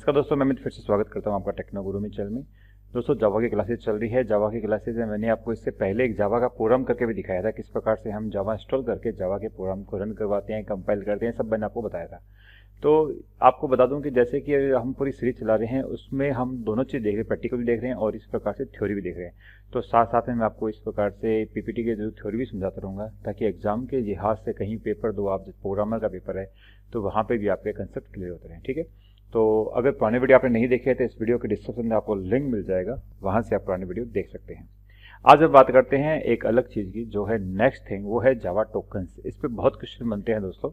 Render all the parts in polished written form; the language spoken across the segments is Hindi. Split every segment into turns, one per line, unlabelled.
नमस्कार दोस्तों, मैं अमित फिर से स्वागत करता हूं आपका टेक्नो गुरु में चैनल में। दोस्तों, जावा की क्लासेस चल रही है। जावा की क्लासेस में मैंने आपको इससे पहले एक जावा का प्रोग्राम करके भी दिखाया था, किस प्रकार से हम जावा इंस्टॉल करके जावा के प्रोग्राम को रन करवाते हैं, कंपाइल करते हैं, सब मैंने आपको बताया था। तो आपको बता दूं कि जैसे कि हम पूरी सीरीज चला रहे हैं, उसमें हम दोनों चीज़ देख रहे हैं, प्रैक्टिकल भी देख रहे हैं और इस प्रकार से थ्योरी भी देख रहे हैं। तो साथ साथ में मैं आपको इस प्रकार से पीपीटी के जो थ्योरी भी समझाता रहूँगा, ताकि एग्जाम के लिहाज से कहीं पेपर दो आप, प्रोग्रामर का पेपर है, तो वहाँ पर भी आपके कंसेप्ट क्लियर होते हैं। ठीक है, तो अगर पुराने वीडियो आपने नहीं देखे तो इस वीडियो के डिस्क्रिप्शन में आपको लिंक मिल जाएगा, वहाँ से आप पुराने वीडियो देख सकते हैं। आज हम बात करते हैं एक अलग चीज़ की, जो है नेक्स्ट थिंग, वो है जावा टोकन्स। इस पर बहुत क्वेश्चन बनते हैं दोस्तों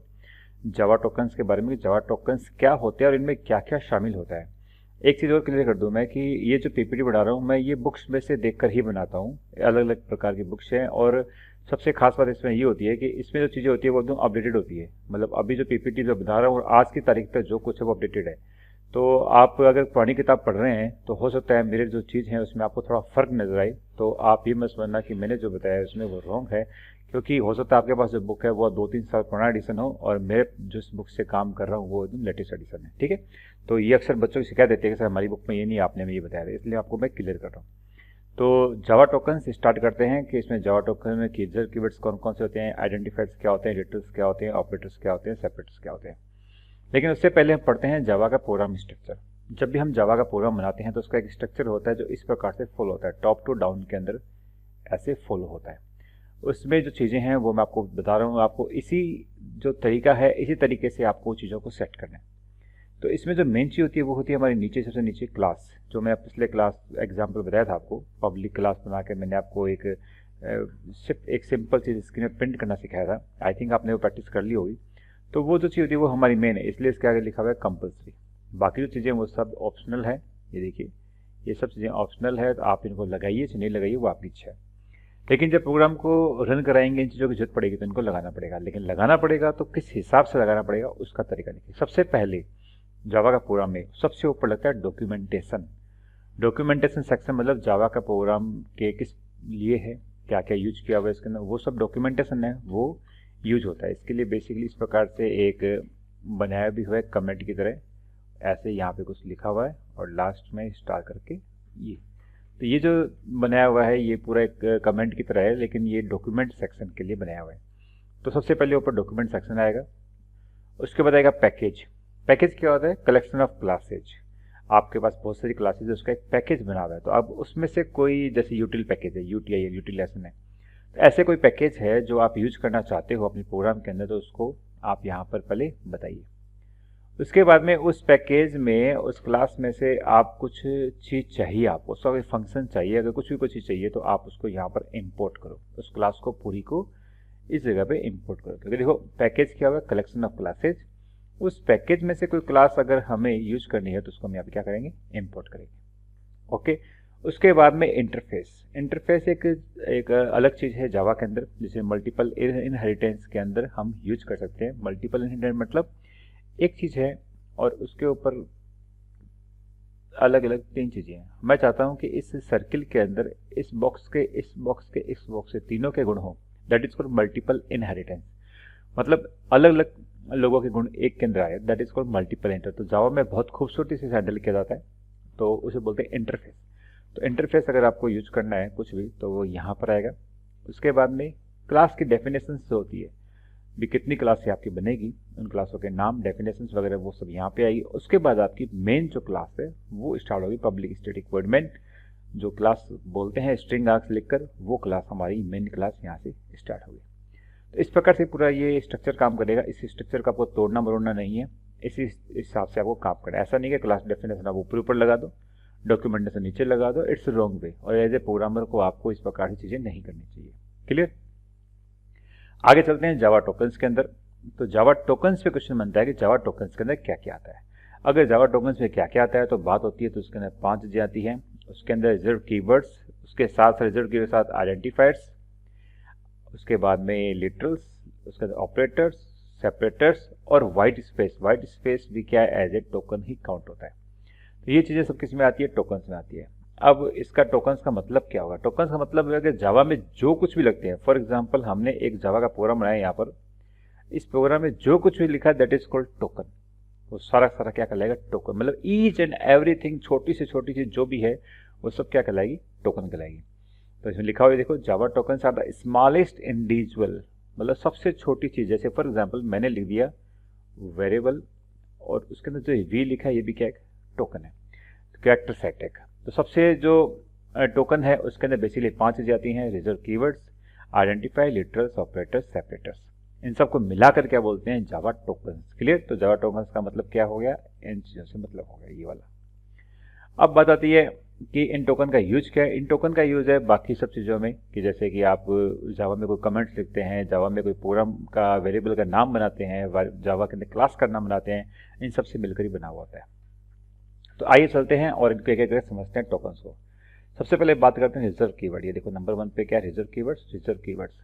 जावा टोकन्स के बारे में, कि जावा टोकन्स क्या होते हैं और इनमें क्या क्या शामिल होता है। एक चीज़ और क्लियर कर दूं मैं कि ये जो पीपीटी बना रहा हूँ मैं, ये बुक्स में से देखकर ही बनाता हूँ। अलग अलग प्रकार की बुक्स हैं और सबसे खास बात इसमें ये होती है कि इसमें जो चीज़ें होती है वो एकदम अपडेटेड होती है। मतलब अभी जो पीपीटी जो बना रहा हूँ और आज की तारीख पर जो कुछ है वो अपडेटेड है। तो आप अगर पुरानी किताब पढ़ रहे हैं तो हो सकता है मेरे जो चीज़ हैं उसमें आपको थोड़ा फ़र्क नजर आए, तो आप ये मत समझना कि मैंने जो बताया उसमें वो रॉन्ग है, क्योंकि हो सकता है आपके पास जो बुक है वो 2-3 साल पुराना एडिशन हो और मैं जिस बुक से काम कर रहा हूँ वो एकदम लेटेस्ट एडिशन है। ठीक है, तो ये अक्सर बच्चों की शिकायत देते हैं कि सर हमारी बुक में ये नहीं, आपने हमें ये बताया था, इसलिए आपको मैं क्लियर कर रहा हूँ। तो जावा टोकन्स स्टार्ट करते हैं कि इसमें जावा टोकन में कीवर्ड्स कौन कौन से होते हैं, आइडेंटिफायर्स क्या होते हैं, रिटर्स क्या होते हैं, ऑपरेटर्स क्या होते हैं, सेपरेटर्स क्या होते हैं। लेकिन उससे पहले हम पढ़ते हैं जावा का प्रोग्राम स्ट्रक्चर। जब भी हम जावा का प्रोग्राम बनाते हैं तो उसका एक स्ट्रक्चर होता है जो इस प्रकार से फॉलो होता है, टॉप टू डाउन के अंदर ऐसे फॉलो होता है। उसमें जो चीज़ें हैं वो मैं आपको बता रहा हूँ, आपको इसी जो तरीका है इसी तरीके से आपको चीज़ों को सेट करना है। तो इसमें जो मेन चीज़ होती है वो होती है हमारी नीचे, सबसे नीचे क्लास। जो मैं पिछले क्लास एग्जाम्पल बताया था आपको, पब्लिक क्लास बना के मैंने आपको सिर्फ एक सिंपल चीज़ स्क्रीन में प्रिंट करना सिखाया था। आई थिंक आपने वो प्रैक्टिस कर ली होगी। तो वो जो चीज़ होती है वो हमारी मेन है, इसलिए इसके आगे लिखा हुआ है कंपल्सरी। बाकी जो चीज़ें वो सब ऑप्शनल है। ये देखिए, ये सब चीज़ें ऑप्शनल है, तो आप इनको लगाइए चाहे नहीं लगाइए वो आपकी इच्छा है। लेकिन जब प्रोग्राम को रन कराएंगे इन चीज़ों की जरूरत पड़ेगी तो इनको लगाना पड़ेगा। लेकिन लगाना पड़ेगा तो किस हिसाब से लगाना पड़ेगा उसका तरीका देखिए। सबसे पहले जावा का प्रोग्राम में सबसे ऊपर लगता है डॉक्यूमेंटेशन। डॉक्यूमेंटेशन सेक्शन मतलब जावा का प्रोग्राम के किस लिए है, क्या क्या यूज किया हुआ है इसके अंदर, वो सब डॉक्यूमेंटेशन है वो यूज होता है। इसके लिए बेसिकली इस प्रकार से एक बनाया भी हुआ है कमेंट की तरह, ऐसे यहाँ पे कुछ लिखा हुआ है और लास्ट में स्टार करके ये। तो ये जो बनाया हुआ है ये पूरा एक कमेंट की तरह है, लेकिन ये डॉक्यूमेंट सेक्शन के लिए बनाया हुआ है। तो सबसे पहले ऊपर डॉक्यूमेंट सेक्शन आएगा, उसके बाद आएगा पैकेज। पैकेज क्या होता है? Collection of classes. आपके पास बहुत सारी क्लासेज है, उसका एक पैकेज बना हुआ है। तो अब उसमें से कोई, जैसे यूटिल पैकेज है, यूटीआई है, यूटिलेशन है, तो ऐसे कोई पैकेज है जो आप यूज करना चाहते हो अपने प्रोग्राम के अंदर, तो उसको आप यहाँ पर पहले बताइए। उसके बाद में उस पैकेज में, उस क्लास में से आप कुछ चीज़ चाहिए, आपको उसका कोई फंक्शन चाहिए, अगर कुछ भी कोई चीज़ चाहिए तो आप उसको यहाँ पर इंपोर्ट करो, उस क्लास को पूरी को इस जगह पे इंपोर्ट करो। क्योंकि देखो पैकेज क्या होगा? Collection of classes. उस पैकेज में से कोई क्लास अगर हमें यूज करनी है तो उसको हम यहाँ पे क्या करेंगे? इंपोर्ट करेंगे। ओके, उसके बाद में इंटरफेस। इंटरफेस एक अलग चीज़ है जावा के अंदर, जिसे मल्टीपल इनहेरिटेंस के अंदर हम यूज कर सकते हैं। मल्टीपल इनहेरिटेंस मतलब एक चीज़ है और उसके ऊपर अलग अलग 3 चीज़ें हैं। मैं चाहता हूं कि इस सर्किल के अंदर इस बॉक्स के, इस बॉक्स के, इस बॉक्स से तीनों के गुण हो, that is called multiple inheritance. मतलब अलग अलग लोगों के गुण एक के अंदर आए, that is called multiple inter. तो जावा में बहुत खूबसूरती से हैंडल किया जाता है, तो उसे बोलते हैं इंटरफेस। तो इंटरफेस अगर आपको यूज करना है कुछ भी तो वो यहाँ पर आएगा। उसके बाद में क्लास की डेफिनेशन होती है, भी कितनी क्लास से आपकी बनेगी, उन क्लासों के नाम, डेफिनेशंस वगैरह वो सब यहाँ पे आएगी। उसके बाद आपकी मेन जो क्लास है वो स्टार्ट होगी, पब्लिक स्टैटिक वॉइड मेन, जो क्लास बोलते हैं स्ट्रिंग आर्ग्स लिखकर, वो क्लास हमारी मेन क्लास यहाँ से स्टार्ट होगी। तो इस प्रकार से पूरा ये स्ट्रक्चर काम करेगा। इस स्ट्रक्चर का आपको तोड़ना मरोड़ना नहीं है, इसी हिसाब से आपको काम करना है। ऐसा नहीं कि क्लास डेफिनेशन आप ऊपर ऊपर लगा दो, डॉक्यूमेंटेशन नीचे लगा दो, इट्स रॉन्ग वे। और एज ए प्रोग्रामर को आपको इस प्रकार की चीज़ें नहीं करनी चाहिए। क्लियर? आगे चलते हैं जावा टोकन्स के अंदर। तो जावा टोकन्स पे क्वेश्चन बनता है कि जावा टोकन्स के अंदर क्या क्या आता है। अगर जावा टोकन्स में क्या क्या आता है तो बात होती है तो उसके अंदर 5 चीज़ें आती हैं। उसके अंदर रिजर्व कीवर्ड्स, उसके साथ रिजर्व कीवर्ड के साथ आइडेंटिफायर्स, उसके बाद में लिटरल्स, उसके बाद ऑपरेटर्स, सेपरेटर्स और वाइट स्पेस। वाइट स्पेस भी क्या है? एज ए टोकन ही काउंट होता है। तो ये चीज़ें सब किस में आती है? टोकन्स में आती है। अब इसका टोकन्स का मतलब क्या होगा? टोकन्स का मतलब है कि जावा में जो कुछ भी लगते हैं, फॉर एग्जांपल हमने एक जावा का प्रोग्राम बनाया यहाँ पर, इस प्रोग्राम में जो कुछ भी लिखा दैट इज कॉल्ड टोकन। वो सारा सारा क्या कहलाएगा, टोकन। मतलब ईच एंड एवरीथिंग, छोटी से छोटी चीज जो भी है वो सब क्या कहलाएगी, टोकन कहलाएगी। तो इसमें लिखा हुआ है देखो, Java tokens are the smallest individual, मतलब सबसे छोटी चीज। जैसे फॉर एग्जांपल मैंने लिख दिया वेरिएबल और उसके अंदर जो वी लिखा है ये भी क्या है, टोकन है, कैरेक्टर सेट है। तो सबसे जो टोकन है उसके अंदर बेसिकली 5 चीजें आती हैं, reserved keywords, identify, literals, operators, separators. इन सबको मिलाकर क्या बोलते हैं, जावा टोकन्स। क्लियर। तो जावा टोकन्स का मतलब क्या हो गया, इन चीजों से मतलब हो गया ये वाला। अब बात आती है कि इन टोकन का यूज क्या है। इन टोकन का यूज है बाकी सब चीज़ों में, कि जैसे कि आप जावा में कोई कमेंट्स लिखते हैं, जावा में कोई प्रोग्राम का वेरिएबल का नाम बनाते हैं, जावा के अंदर क्लास का नाम बनाते हैं, इन सब से मिलकर ही बना हुआ होता है। तो आइए चलते हैं और इनको एक एक समझते हैं टोकन्स को। सबसे पहले बात करते हैं रिजर्व कीवर्ड। ये देखो नंबर 1 पे क्या है, रिजर्व कीवर्ड्स। रिजर्व कीवर्ड्स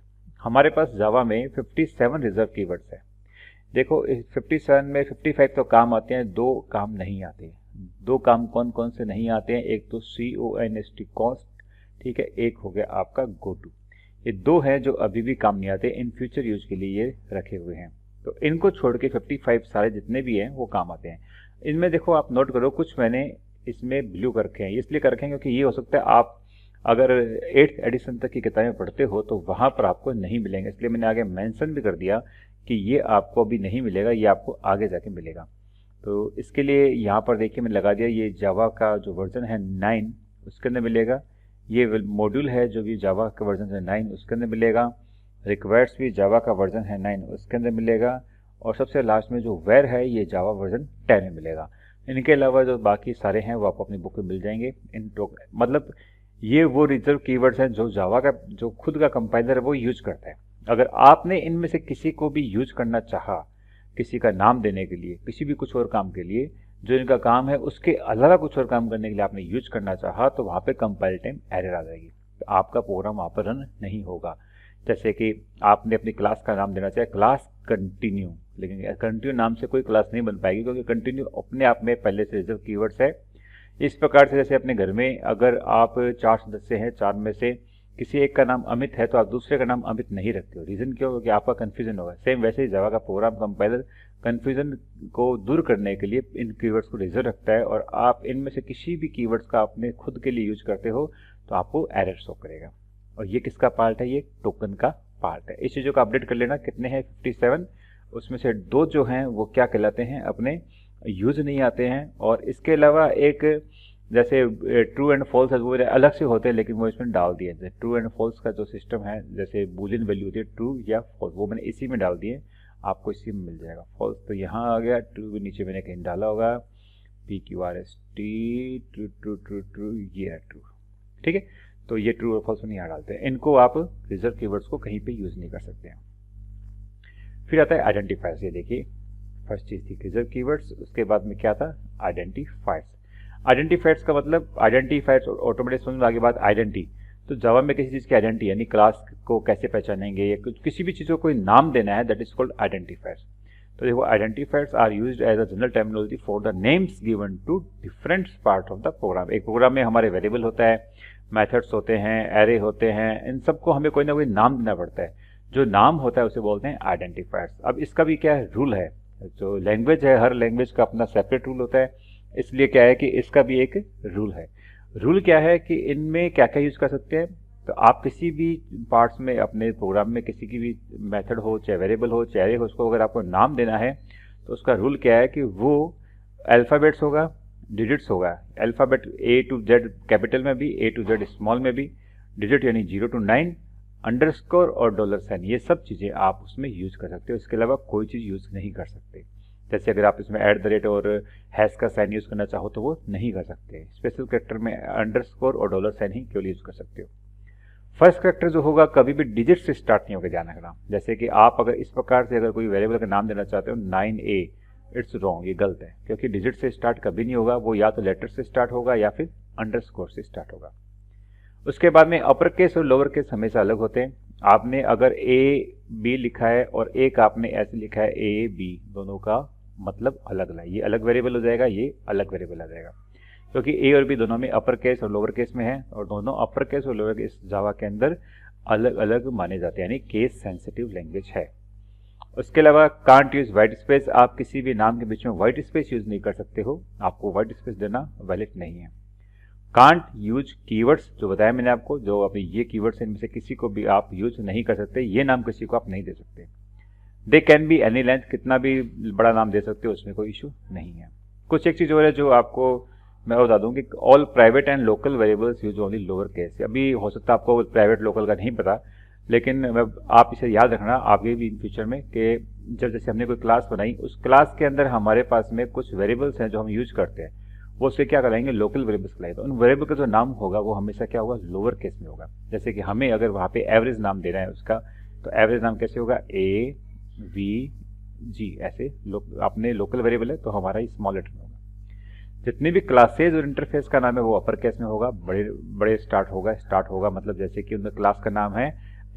हमारे पास जावा में 57 रिजर्व कीवर्ड्स है। देखो 57 में 55 तो काम आते हैं, 2 काम नहीं आते। 2 काम कौन कौन से नहीं आते हैं, एक तो CONST कॉस्ट, ठीक है, एक हो गया आपका गो टू। ये 2 हैं जो अभी भी काम नहीं आते, इन फ्यूचर यूज के लिए ये रखे हुए हैं। तो इनको छोड़ के 55 सारे जितने भी हैं वो काम आते हैं। इनमें देखो आप नोट करो, कुछ मैंने इसमें ब्लू कर रखे हैं, इसलिए कर रखे हैं क्योंकि ये हो सकता है आप अगर 8th एडिशन तक की किताबें पढ़ते हो तो वहां पर आपको नहीं मिलेंगे, इसलिए मैंने आगे मेंशन भी कर दिया कि ये आपको अभी नहीं मिलेगा, ये आपको आगे जाके मिलेगा। तो इसके लिए यहाँ पर देखिए मैंने लगा दिया, ये जावा का जो वर्जन है 9 उसके अंदर मिलेगा। ये मॉड्यूल है जो भी जावा का वर्जन है 9 उसके अंदर मिलेगा। रिक्वायर्ड्स भी जावा का वर्जन है 9 उसके अंदर मिलेगा। और सबसे लास्ट में जो वेर है ये जावा वर्जन 10 में मिलेगा। इनके अलावा जो बाकी सारे हैं वो आपको अपनी बुक में मिल जाएंगे। मतलब ये वो रिजर्व कीवर्ड्स हैं जो जावा का जो खुद का कंपाइलर है वो यूज करता है। अगर आपने इनमें से किसी को भी यूज करना चाहा, किसी का नाम देने के लिए, किसी भी कुछ और काम के लिए, जो इनका काम है उसके अलावा कुछ और काम करने के लिए आपने यूज करना चाहा, तो वहाँ पे कंपाइल टाइम एरर आ जाएगी, तो आपका प्रोग्राम वहाँ पर रन नहीं होगा। जैसे कि आपने अपनी क्लास का नाम देना चाहिए क्लास कंटिन्यू, लेकिन कंटिन्यू नाम से कोई क्लास नहीं बन पाएगी क्योंकि कंटिन्यू अपने आप में पहले से रिजर्व कीवर्ड्स है। इस प्रकार से जैसे अपने घर में अगर आप 4 सदस्य हैं, 4 में से किसी एक का नाम अमित है तो आप दूसरे का नाम अमित नहीं रखते हो। रीजन क्यों? क्योंकि आपका कंफ्यूजन होगा। सेम वैसे ही जावा का प्रोग्राम कंपाइलर कंफ्यूजन को दूर करने के लिए इन कीवर्ड्स को रिजर्व रखता है, और आप इनमें से किसी भी कीवर्ड्स का अपने खुद के लिए यूज करते हो तो आपको एरर शो करेगा। और ये किसका पार्ट है? ये टोकन का पार्ट है। इस चीज़ों को अपडेट कर लेना। कितने हैं? 57। उसमें से 2 जो हैं वो क्या कहलाते हैं? अपने यूज नहीं आते हैं। और इसके अलावा एक जैसे ट्रू एंड फॉल्स है वो अलग से होते हैं, लेकिन वो इसमें डाल दिए। जैसे ट्रू एंड फॉल्स का जो सिस्टम है, जैसे बूलियन वैल्यू होती है ट्रू या फॉल्स, वो मैंने इसी में डाल दिए, आपको इसी में मिल जाएगा। फॉल्स तो यहाँ आ गया, ट्रू भी नीचे मैंने कहीं डाला होगा, PQRST, true true true true, ये है ट्रू। ठीक है, तो ये ट्रू और फॉल्स नहीं यहाँ डालते हैं। इनको आप रिजर्व कीवर्ड्स को कहीं पे यूज नहीं कर सकते हैं। फिर आता है आइडेंटिफायर्स। ये देखिए फर्स्ट चीज थी रिजर्व कीवर्ड्स, उसके बाद में क्या था? आइडेंटिफायर्स। आइडेंटिफायर्स का मतलब आइडेंटिफायर्स ऑटोमेटिक समझ में आगे बात आइडेंटिटी। तो जावा में किसी चीज़ की आइडेंटिटी यानी क्लास को कैसे पहचानेंगे या किसी भी चीज़ को कोई नाम देना है, दैट इज कॉल्ड आइडेंटिफायर्स। तो देखो identifiers are used as a general terminology for the names given to different part of the program. एक प्रोग्राम में हमारे वेरिएबल होता है, मेथड्स होते हैं, एरे होते हैं, इन सबको हमें कोई ना कोई नाम देना पड़ता है। जो नाम होता है उसे बोलते हैं आइडेंटिफायर्स। अब इसका भी क्या है? रूल है। जो लैंग्वेज है, हर लैंग्वेज का अपना सेपरेट रूल होता है, इसलिए क्या है कि इसका भी एक रूल है। रूल क्या है कि इनमें क्या क्या यूज कर सकते हैं? तो आप किसी भी पार्ट्स में अपने प्रोग्राम में किसी की भी मेथड हो, चाहे वेरिएबल हो, चाहे एरे हो, उसको अगर आपको नाम देना है तो उसका रूल क्या है कि वो अल्फ़ाबेट्स होगा, डिजिट्स होगा। Alphabet A to Z capital में भी, A to Z स्मॉल में भी, डिजिट यानी 0 to 9, अंडरस्कोर और डॉलर साइन, ये सब चीज़ें आप उसमें यूज कर सकते हो। इसके अलावा कोई चीज़ यूज नहीं कर सकते। जैसे अगर आप इसमें @ और हैश का साइन यूज करना चाहो तो वो नहीं कर सकते। स्पेशल कैरेक्टर में अंडरस्कोर और डॉलर साइन ही केवल यूज कर सकते हो। फर्स्ट कैरेक्टर जो होगा कभी भी डिजिट से स्टार्ट नहीं होगा, ध्यान रखना। जैसे कि आप अगर इस प्रकार से अगर कोई वेरिएबल का नाम देना चाहते हो 9A, इट्स रॉन्ग, ये गलत है, क्योंकि डिजिट से स्टार्ट कभी नहीं होगा। वो या तो लेटर से स्टार्ट होगा या फिर अंडरस्कोर से स्टार्ट होगा। उसके बाद में अपर केस और लोअर केस हमेशा अलग होते हैं। आपने अगर AB लिखा है और एक आपने ऐसे लिखा है AB, दोनों का मतलब अलग अलग, ये अलग वेरिएबल हो जाएगा, ये अलग वेरिएबल आ जाएगा, क्योंकि A और B दोनों में अपर केस और लोअर केस में है, और दोनों अपर केस और लोअर केस जावा के अंदर अलग अलग माने जाते हैं, यानी केस सेंसिटिव लैंग्वेज है। उसके अलावा कांट यूज वाइट स्पेस, आप किसी भी नाम के बीच में वाइट स्पेस यूज नहीं कर सकते हो, आपको वाइट स्पेस देना वैलिड नहीं है। कांट यूज कीवर्ड्स, जो बताया मैंने आपको, जो अभी ये कीवर्ड्स इनमें से किसी को भी आप यूज नहीं कर सकते, ये नाम किसी को आप नहीं दे सकते। They can be any length, कितना भी बड़ा नाम दे सकते हो, उसमें कोई इशू नहीं है। कुछ एक चीज और है जो आपको मैं बता दूं कि all private and local variables use only lower case. अभी हो सकता है आपको प्राइवेट लोकल का नहीं पता, लेकिन आप इसे याद रखना आगे भी इन फ्यूचर में कि जब जैसे हमने कोई क्लास बनाई, उस क्लास के अंदर हमारे पास में कुछ वेरिएबल्स हैं जो हम यूज करते हैं, वो उससे क्या कहलाएंगे, लोकल वेरिएबल्स कहलाएंगे। तो उन वेरिएबल का जो नाम होगा वो हमेशा क्या होगा, लोअर केस में होगा। जैसे कि हमें अगर वहाँ पे एवरेज नाम देना है उसका, तो एवरेज नाम कैसे होगा, AVG, ऐसे अपने लोकल वेरिएबल है तो हमारा ही स्मॉल लेटर में होगा। जितने भी क्लासेज और इंटरफेस का नाम है वो अपर केस में होगा, बड़े बड़े स्टार्ट होगा मतलब जैसे कि उनका क्लास का नाम है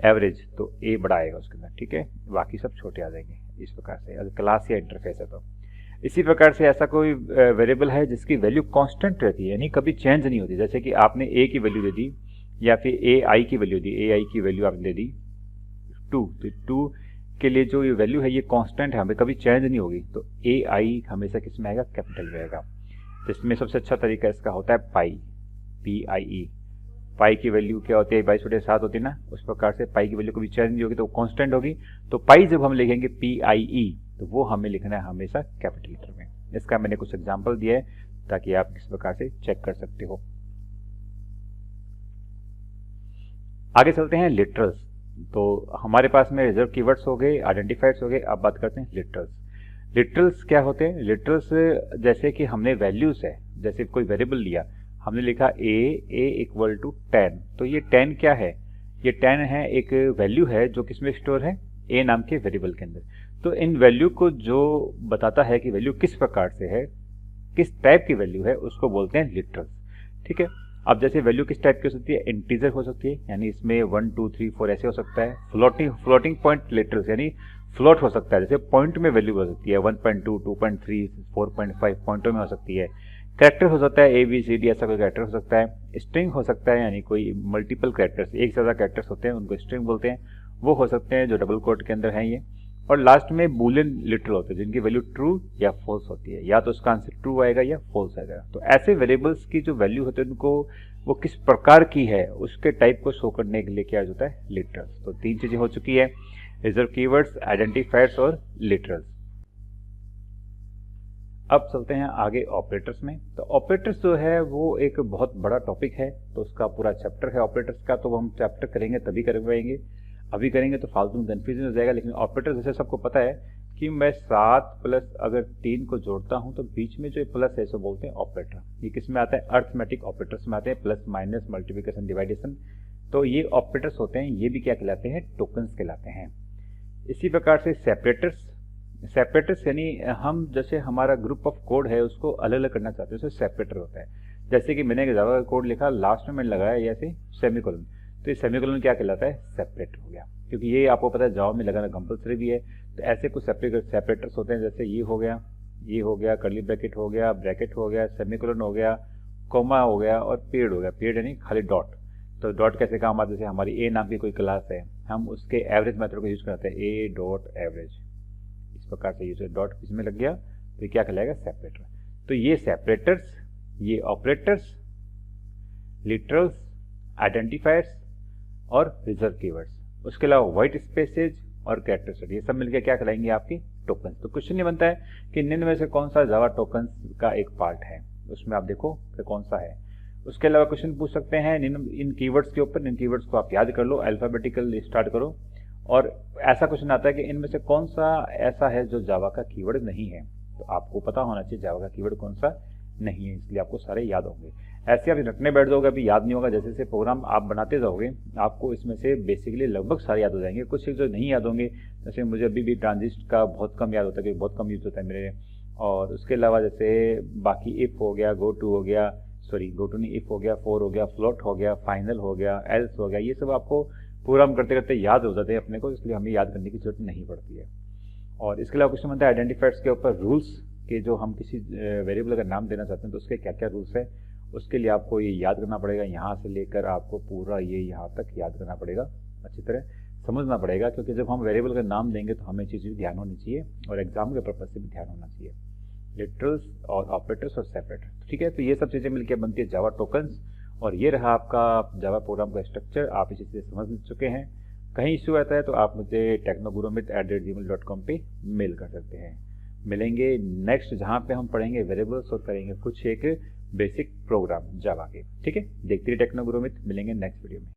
एवरेज तो ए बड़ा आएगा उसके अंदर, ठीक है, बाकी सब छोटे आ जाएंगे। इस प्रकार से अगर क्लास या इंटरफेस है तो इसी प्रकार से ऐसा कोई वेरिएबल है जिसकी वैल्यू कांस्टेंट रहती है, यानी कभी चेंज नहीं होती। जैसे कि आपने ए की वैल्यू दे दी या फिर AI की वैल्यू दी, AI की वैल्यू आपने दे दी 2, तो 2 के लिए जो ये वैल्यू है ये कांस्टेंट है, हमें कभी चेंज नहीं होगी। तो AI हमेशा किस में आएगा, कैपिटल में आएगा। जिसमें सबसे अच्छा तरीका इसका होता है पाई, PIE। पाई की वैल्यू क्या होती है, 22/7 होती है ना, उस प्रकार से पाई की वैल्यू कभी चेंज नहीं होगी तो कांस्टेंट होगी। तो पाई जब हम लिखेंगे PIE तो वो हमें लिखना है हमेशा कैपिटल लेटर में। इसका मैंने कुछ एग्जांपल दिया है ताकि आप किस प्रकार से चेक कर सकते हो। आगे चलते हैं लिटरल्स। तो हमारे पास में रिजर्व कीवर्ड्स हो गए, आइडेंटिफायर्स हो गए, अब बात करते हैं लिटरल्स। लिटरल्स क्या होते हैं, लिटरल्स जैसे कि हमने वैल्यूज है, जैसे कोई वेरिएबल लिया, हमने लिखा a इक्वल टू 10, तो ये 10 क्या है, ये 10 है एक वैल्यू है जो किसमें स्टोर है, a नाम के वेरिएबल के अंदर। तो इन वैल्यू को जो बताता है कि वैल्यू किस प्रकार से है, किस टाइप की वैल्यू है, उसको बोलते हैं लिटरल्स, ठीक है। अब जैसे वैल्यू किस टाइप की हो सकती है, इंटीजर हो सकती है, यानी इसमें 1 2 3 4 ऐसे हो सकता है। फ्लोटिंग पॉइंट लिटरल्स, यानी फ्लोट हो सकता है, जैसे पॉइंट में वैल्यू हो सकती है, 1.2 2.3 4.5 पॉइंटों में हो सकती है। कैरेक्टर हो सकता है ABCD, ऐसा कोई कैरेक्टर हो सकता है। स्ट्रिंग हो सकता है, यानी कोई मल्टीपल कैरेक्टर्स, एक से ज्यादा कैरेक्टर्स होते हैं उनको स्ट्रिंग बोलते हैं, वो हो सकते हैं जो डबल कोट के अंदर हैं ये। और लास्ट में बूलियन लिटरल होते हैं जिनकी वैल्यू ट्रू या फॉल्स होती है, या तो उसका आंसर ट्रू आएगा या फॉल्स आएगा। तो ऐसे वेरिएबल्स की जो वैल्यू होती है उनको वो किस प्रकार की है उसके टाइप को शो करने के लिए क्या होता है, लिटरल्स। तो 3 चीजें हो चुकी है, रिजर्व कीवर्ड्स, आइडेंटिफायर्स और लिटरल्स। अब चलते हैं आगे ऑपरेटर्स में। तो ऑपरेटर्स जो है वो एक बहुत बड़ा टॉपिक है, तो उसका पूरा चैप्टर है ऑपरेटर्स का, तो हम चैप्टर करेंगे तभी कर पाएंगे, अभी करेंगे तो फालतू में कंफ्यूजन हो जाएगा। लेकिन ऑपरेटर जैसे सबको पता है कि मैं 7 प्लस अगर 3 को जोड़ता हूं तो बीच में जो प्लस है इसको बोलते हैं ऑपरेटर। ये किस में आता है, अर्थमेटिक ऑपरेटर्स में आते हैं, प्लस माइनस मल्टीप्लिकेशन डिवाइडेशन। तो ये ऑपरेटर्स होते हैं, ये भी क्या कहलाते हैं, टोकन्स कहलाते हैं। इसी प्रकार से सेपरेटर्स यानी हम जैसे हमारा ग्रुप ऑफ कोड है उसको अलग अलग करना चाहते हैं, उसमें सेपरेटर होता है। जैसे कि मैंने जावा का कोड लिखा, लास्ट में मैंने लगाया ऐसे सेमीकोलन, तो ये सेमीकोलन क्या कहलाता है, सेपरेटर हो गया, क्योंकि ये आपको पता है जावा में लगाना कंपलसरी भी है। तो ऐसे कुछ सेपरेटर्स होते हैं, जैसे ये हो गया, कर्ली ब्रैकेट हो गया, सेमीकोलन हो गया, कोमा हो गया और पीरियड हो गया। पीरियड यानी खाली डॉट। तो डॉट कैसे काम आता है, जैसे हमारी ए नाम की कोई क्लास है, हम उसके एवरेज मेथड को यूज करते हैं, ए डॉट एवरेज, इस प्रकार से यूज, डॉट इसमें लग गया तो ये क्या कहलाएगा, सेपरेटर। तो ये सेपरेटर्स, ये ऑपरेटर्स, लिटरल्स, आइडेंटिफायर्स और रिजर्व कीवर्ड्स, उसके अलावा व्हाइट स्पेसेज और कैरेक्टर्स, ये सब मिलकर क्या कहलाएंगे, आपकी टोकन्स। तो क्वेश्चन ये बनता है कि निम्न में से कौन सा जावा टोकन्स का एक पार्ट है, उसमें आप देखो कि कौन सा है। उसके अलावा क्वेश्चन पूछ सकते हैं इन कीवर्ड्स के ऊपर, इन कीवर्ड्स को आप याद कर लो, अल्फाबेटिकल स्टार्ट करो। और ऐसा क्वेश्चन आता है कि इनमें से कौन सा ऐसा है जो जावा का कीवर्ड नहीं है, तो आपको पता होना चाहिए जावा का कीवर्ड कौन सा नहीं है, इसलिए आपको सारे याद होंगे। ऐसे आप रटने बैठ जाओगे अभी याद नहीं होगा, जैसे जैसे प्रोग्राम आप बनाते जाओगे आपको इसमें से बेसिकली लगभग सारे याद हो जाएंगे। कुछ जो नहीं याद होंगे, जैसे मुझे अभी भी ट्रांजिस्ट का बहुत कम याद होता है, क्योंकि बहुत कम यूज होता है मेरे। और उसके अलावा जैसे बाकी इफ हो गया, गो टू हो गया, गो टू नहीं, इफ हो गया, फोर हो गया, फ्लोट हो गया, फाइनल हो गया, एल्स हो गया, ये सब आपको प्रोग्राम करते करते याद हो जाते हैं अपने को, इसलिए हमें याद करने की जरूरत नहीं पड़ती है। और इसके अलावा क्वेश्चन बनता है आइडेंटिफायर्स के ऊपर, रूल्स के, जो हम किसी वेरिएबल का नाम देना चाहते हैं तो उसके क्या क्या रूल्स है, उसके लिए आपको ये याद करना पड़ेगा, यहाँ से लेकर आपको पूरा ये यहाँ तक याद करना पड़ेगा अच्छी तरह, समझना पड़ेगा, क्योंकि जब हम वेरिएबल का नाम देंगे तो हमें चीज़ भी ध्यान होनी चाहिए और एग्जाम के पर्पज से भी ध्यान होना चाहिए। लिटरल्स और ऑपरेटर्स और सेपरेटर, ठीक है। तो ये सब चीज़ें मिलकर बनती है जावा टोकन्स, और ये रहा आपका जावा प्रोग्राम का स्ट्रक्चर। आप इसी से समझ चुके हैं। कहीं इश्यू आता है तो आप मुझे technogurumit@gmail.com पे मेल कर सकते हैं। मिलेंगे नेक्स्ट, जहाँ पे हम पढ़ेंगे वेरिएबल्स और करेंगे कुछ एक बेसिक प्रोग्राम जावा के, ठीक है। देखते रहिए टेक्नो गुरुमित, मिलेंगे नेक्स्ट वीडियो में।